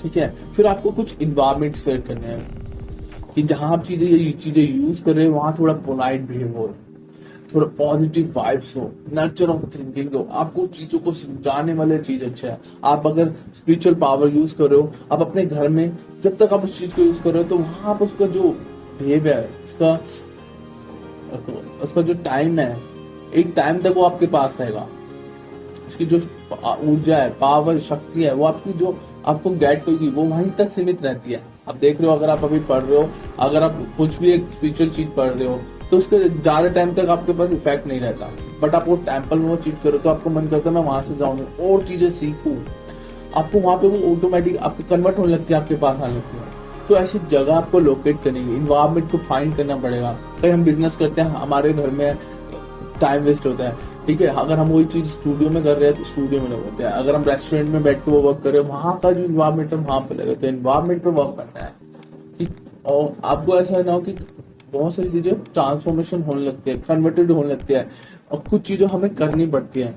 ठीक है। फिर आपको कुछ इन्वायरमेंट क्रिएट करने हैं कि जहां आप ये चीजें यूज कर रहे हो, वहां थोड़ा पोलाइट बिहेव हो, थोड़ा पॉजिटिव वाइब्स हो, नर्चर ऑफ थिंकिंग हो, आपको चीजों को समझाने वाले चीज अच्छा है। आप अगर स्पिरिचुअल पावर यूज कर रहे हो, आप अपने घर में जब तक आप उस चीज को यूज कर रहे हो, तो वहां पर उसका जो बिहेव है, उसका जो टाइम है, एक टाइम तक वो आपके पास रहेगा, उसकी जो ऊर्जा है, पावर, शक्ति है, वो आपकी जो आपको गेट होगी, वो वहीं तक सीमित रहती है। आप देख रहे हो, अगर आप अभी पढ़ रहे हो, अगर आप कुछ भी एक स्पिरिचुअल चीज पढ़ रहे हो, तो उसके ज्यादा टाइम तक आपके पास इफेक्ट नहीं रहता। बट आप वो टेम्पल में वो चीज करो, तो आपको मन करता है मैं वहां से जाऊँ और चीजें सीखूं, आपको वहां पे वो ऑटोमेटिक आपकी कन्वर्ट होने लगती है, आपके पास आने लगती है। तो ऐसी जगह आपको लोकेट करनी है, इन्वायरमेंट को फाइंड करना पड़ेगा। कहीं हम बिजनेस करते हैं, हमारे घर में टाइम वेस्ट होता है, ठीक है। अगर हम वही चीज स्टूडियो में कर रहे हैं, तो स्टूडियो में लगते हैं। अगर हम रेस्टोरेंट में बैठ के वो वर्क कर रहे हैं, वहां का जो इन्वायरमेंट है वहां पे लगे, तो इन्वायरमेंट पे वर्क करना है कि और आपको ऐसा ना हो कि बहुत सारी चीजें ट्रांसफॉर्मेशन होने लगती है, कन्वर्टेड होने लगती है, और कुछ चीजें हमें करनी पड़ती है।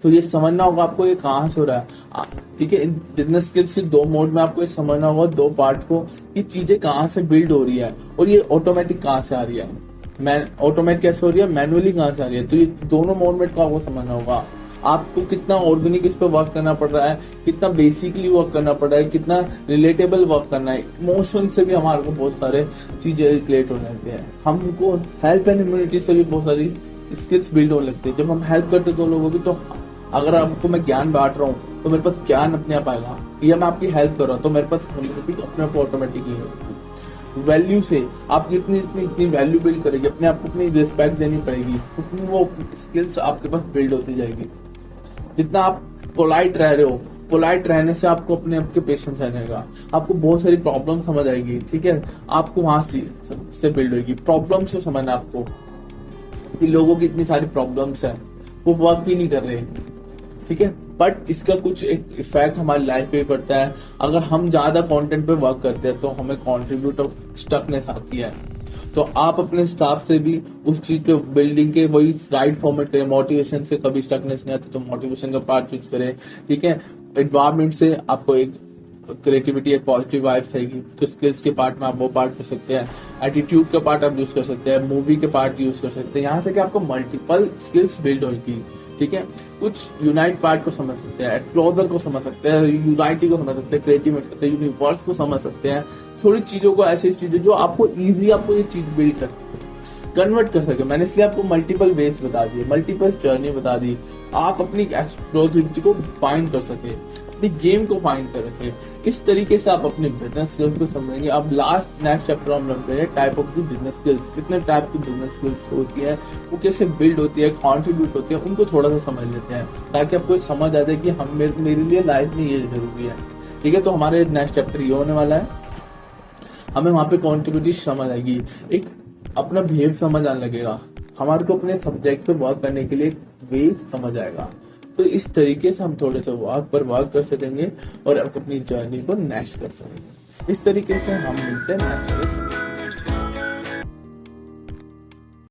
तो ये समझना होगा आपको ये कहाँ से हो रहा है, ठीक है। इन बिजनेस स्किल्स के 2 मोड में आपको ये समझना होगा, 2 पार्ट को, ये चीजें कहाँ से बिल्ड हो रही है और ये ऑटोमेटिक कहाँ से आ रही है। ऑटोमेट कैसे हो रही है, मैनुअली कहाँ से आ रही है। तो ये दोनों मोडमेट को आपको समझना होगा। आपको कितना ऑर्गेनिक इस पे वर्क करना पड़ रहा है, कितना बेसिकली वर्क करना पड़ रहा है, कितना रिलेटेबल वर्क करना है। इमोशन से भी हमारे को बहुत सारे चीजें रिलेट हो जाती है। हमको हेल्प एंड इम्यूनिटी से भी बहुत सारी स्किल्स बिल्ड होने लगती है। जब हम हेल्प करते दो लोगों की, तो अगर आपको मैं ज्ञान बांट रहा हूँ तो मेरे पास ज्ञान अपने आप आएगा, या मैं आपकी हेल्प कर रहा हूँ तो मेरे पास अपने आप ऑटोमेटिकली है। वैल्यू से आप इतनी इतनी इतनी वैल्यू बिल्ड करेगी, अपने आप को अपनी रिस्पेक्ट देनी पड़ेगी, उतनी वो स्किल्स आपके पास बिल्ड होती जाएगी। जितना आप पोलाइट रह रहे हो, पोलाइट रहने से आपको अपने आप के पेशेंस रहेगा, आपको बहुत सारी प्रॉब्लम समझ आएगी, ठीक है। आपको वहां से बिल्ड होगी। प्रॉब्लम से समझना आपको कि लोगों की इतनी सारी प्रॉब्लम्स है, वो वर्क ही नहीं कर रहे, ठीक है। बट इसका कुछ एक इफेक्ट हमारी लाइफ पे पड़ता है। अगर हम ज्यादा कंटेंट पे वर्क करते हैं तो हमें कॉन्ट्रीब्यूट ऑफ स्टकनेस आती है। तो आप अपने हिसाब से भी उस चीज पे बिल्डिंग के वही राइट फॉर्मेट करें। मोटिवेशन से कभी स्टकनेस नहीं आती तो मोटिवेशन का पार्ट चूज करें, ठीक है। एनवायरमेंट से आपको एक क्रिएटिविटी, एक पॉजिटिव वाइब्स आएगी, तो स्किल्स के पार्ट में आप वो पार्ट कर सकते हैं। एटीट्यूड का पार्ट आप यूज कर सकते हैं, मूवी के पार्ट यूज कर सकते हैं। यहाँ से कि आपको मल्टीपल स्किल्स बिल्ड होगी, ठीक है। कुछ यूनाइट पार्ट को समझ सकते हैं, एक्सप्लोजर को समझ सकते हैं, यूनाइटी को समझ सकते हैं, क्रिएटिव सकते हैं, यूनिवर्स को समझ सकते हैं। थोड़ी चीजों को, ऐसी चीजें जो आपको इजी आपको ये चीज बिल्ड कर कन्वर्ट कर सके। मैंने इसलिए आपको मल्टीपल वेज बता दिए, मल्टीपल जर्नी बता दी। आप अपनी एक्सप्लोसिविटी को फाइंड कर सके, अपनी गेम को फाइंड कर रखे। इस तरीके से आप अपने बिजनेस स्किल्स को समझेंगे। अब लास्ट नेक्स्ट चैप्टर हम रख रहे हैं type of the business skills. कितने टाइप की बिजनेस स्किल्स होती है, वो कैसे बिल्ड होती है, कॉन्ट्रीब्यूट होती है, उनको थोड़ा सा समझ लेते हैं ताकि आपको समझ आ जाए कि हम मेरे लिए लाइफ में ये जरूरी है, ठीक है। तो हमारे नेक्स्ट चैप्टर ये होने वाला है। हमें वहां पे कॉन्ट्रीब्यूटी समझ आएगी, एक अपना बिहेव समझ आने लगेगा, हमारे को अपने सब्जेक्ट पे वर्क करने के लिए एक वे समझ आएगा। तो इस तरीके से हम थोड़े से वर्क पर वर्क कर सकेंगे और अपनी जर्नी को नेक्स्ट कर सकेंगे। इस तरीके से हम मिलते हैं नेक्स्ट।